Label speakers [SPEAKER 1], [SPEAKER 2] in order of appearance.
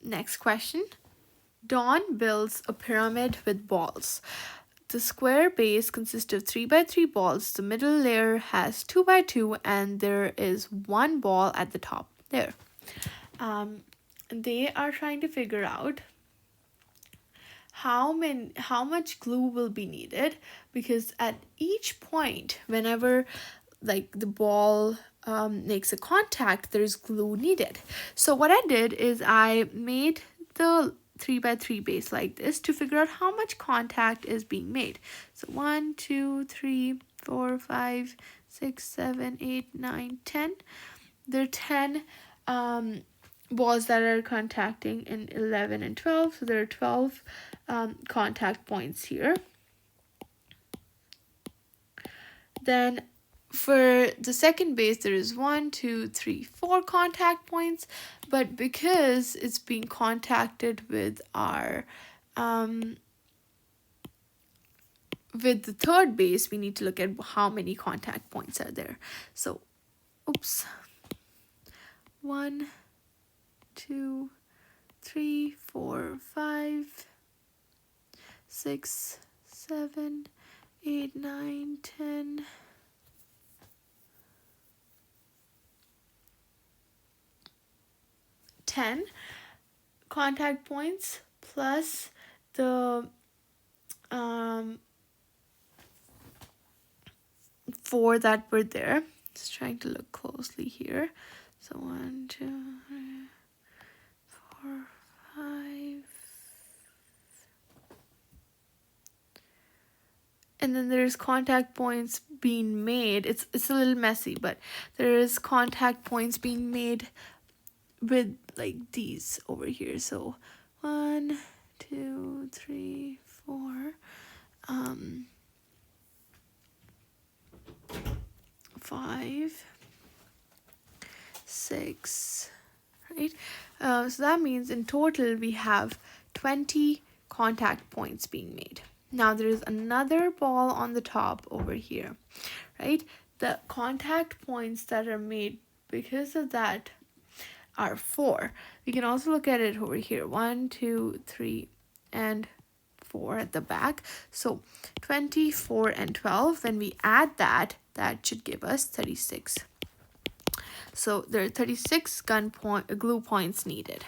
[SPEAKER 1] Next question. Dawn builds a pyramid with balls. The square base consists of 3 by 3 balls. The middle layer has 2 by 2, and there is one ball at the top there. They are trying to figure out how much glue will be needed, because at each point, whenever like the ball makes a contact, there's glue needed. So what I did is I made the 3 by 3 base like this to figure out how much contact is being made. So 1, 2, 3, 4, 5, 6, 7, 8, 9, 10. There are 10 balls that are contacting in 11 and 12. So there are 12 contact points here. Then for the second base, there is 1, 2, 3, 4 contact points, but because it's being contacted with our with the third base, we need to look at how many contact points are there. So, 1, 2, 3, 4, 5, 6, 7, 8, 9, 10. 10 contact points plus the 4 that were there. Just trying to look closely here. So 1, 2, 3, 4, 5. And then there's contact points being made. It's a little messy, but there is contact points being made with like these over here. So 1, 2, 3, 4, 5, 6, right? So that means in total we have 20 contact points being made. Now there is another ball on the top over here, right? The contact points that are made because of that are 4. We can also look at it over here. 1, 2, 3, and 4 at the back. So 24 and 12. When we add that, that should give us 36. So there are 36 glue points needed.